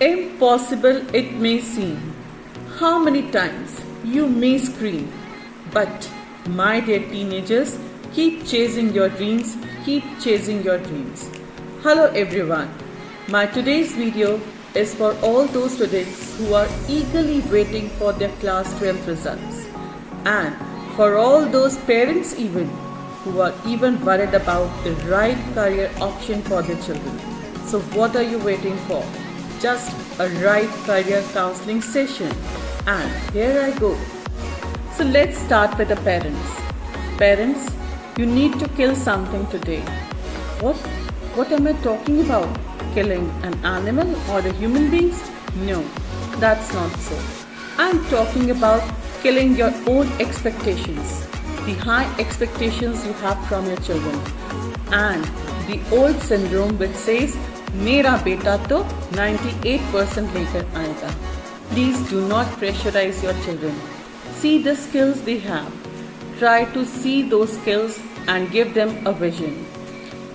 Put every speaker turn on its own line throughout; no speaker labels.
Impossible it may seem, how many times you may scream, but my dear teenagers, keep chasing your dreams, keep chasing your dreams. Hello everyone, my today's video is for all those students who are eagerly waiting for their class 12 results, and for all those parents even who are even worried about the right career option for their children. So what are you waiting for? Just a right career counseling session, and here I go. So let's start with the parents. Parents, you need to kill something today. What am I talking about? Killing an animal or the human beings? No, that's not so. I'm talking about killing your own expectations, the high expectations you have from your children, and the old syndrome which says मेरा बेटा तो 98% लेकर आएगा. Please do not pressurize your children. See the skills they have. Try to see those skills and give them a vision.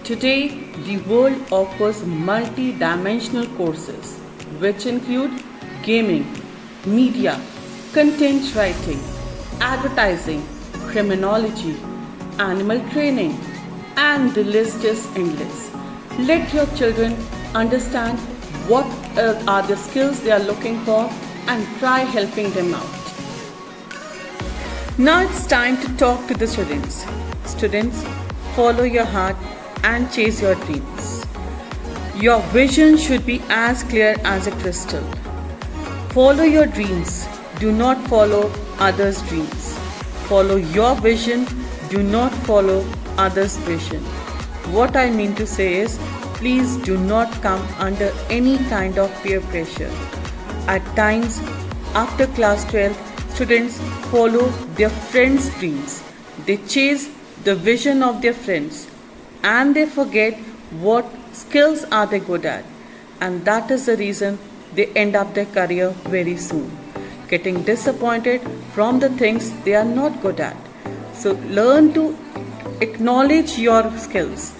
Today, the world offers multi-dimensional courses which include gaming, media, content writing, advertising, criminology, animal training, and the list is endless. Let your children understand what are the skills they are looking for and try helping them out. Now it's time to talk to the students. Students, follow your heart and chase your dreams. Your vision should be as clear as a crystal. Follow your dreams. Do not follow others' dreams. Follow your vision. Do not follow others' vision. What I mean to say is, please do not come under any kind of peer pressure. At times, after class 12, students follow their friends' dreams. They chase the vision of their friends and they forget what skills are they good at. And that is the reason they end up their career very soon, getting disappointed from the things they are not good at. So learn to acknowledge your skills.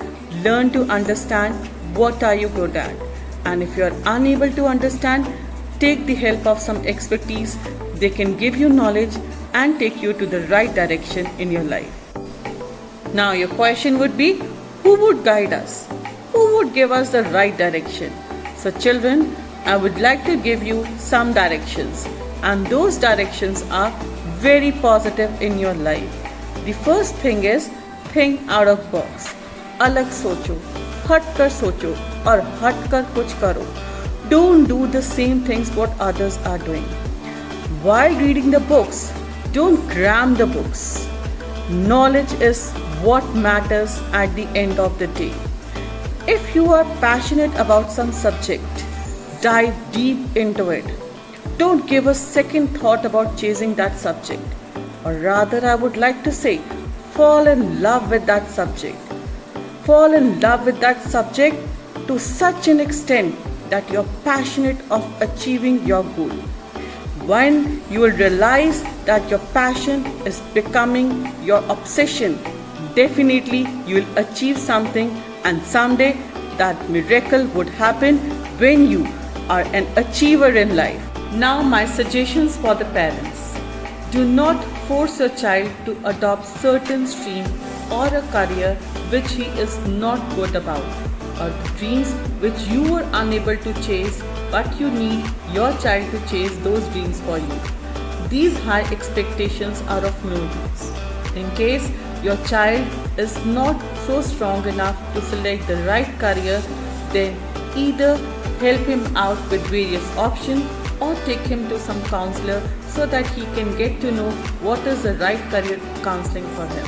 Learn to understand what are you good at. And if you are unable to understand, take the help of some expertise. They can give you knowledge and take you to the right direction in your life. Now your question would be, who would guide us? Who would give us the right direction? So children, I would like to give you some directions, and those directions are very positive in your life. The first thing is, think out of box. अलग सोचो, हट कर सोचो और हट कर कुछ करो. Don't do the same things what others are doing. While reading the books, don't cram the books. Knowledge is what matters at the end of the day. If you are passionate about some subject, dive deep into it. Don't give a second thought about chasing that subject. Or rather, I would like to say, fall in love with that subject. Fall in love with that subject to such an extent that you're passionate of achieving your goal. When you will realize that your passion is becoming your obsession, definitely you will achieve something, and someday that miracle would happen when you are an achiever in life. Now my suggestions for the parents. Do not force your child to adopt certain stream or a career which he is not good about, or the dreams which you were unable to chase, but you need your child to chase those dreams for you. These high expectations are of no use. In case your child is not so strong enough to select the right career, then either help him out with various options or take him to some counselor so that he can get to know what is the right career counseling for him.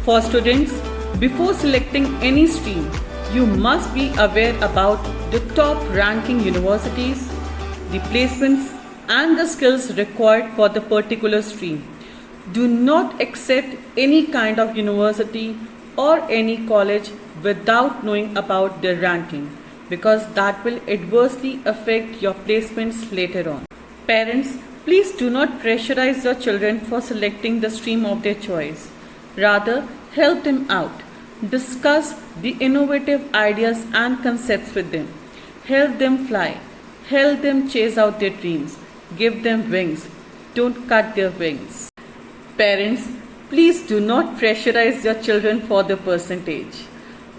For students, before selecting any stream, you must be aware about the top ranking universities, the placements and the skills required for the particular stream. Do not accept any kind of university or any college without knowing about their ranking, because that will adversely affect your placements later on. Parents, please do not pressurize your children for selecting the stream of their choice. Rather, help them out. Discuss the innovative ideas and concepts with them. Help them fly. Help them chase out their dreams. Give them wings. Don't cut their wings. Parents, please do not pressurize your children for the percentage.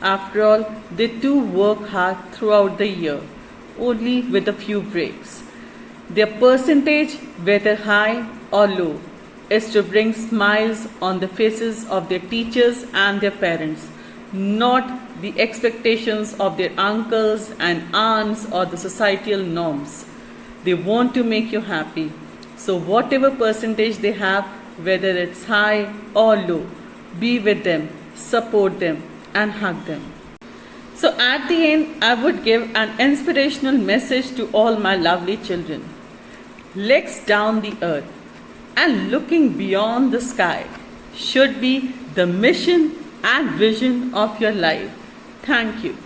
After all, they too work hard throughout the year, only with a few breaks. Their percentage, whether high or low, is to bring smiles on the faces of their teachers and their parents, not the expectations of their uncles and aunts or the societal norms. They want to make you happy. So, whatever percentage they have, whether it's high or low, be with them, support them, and hug them. So, at the end, I would give an inspirational message to all my lovely children. Legs down the earth and looking beyond the sky should be the mission and vision of your life. Thank you.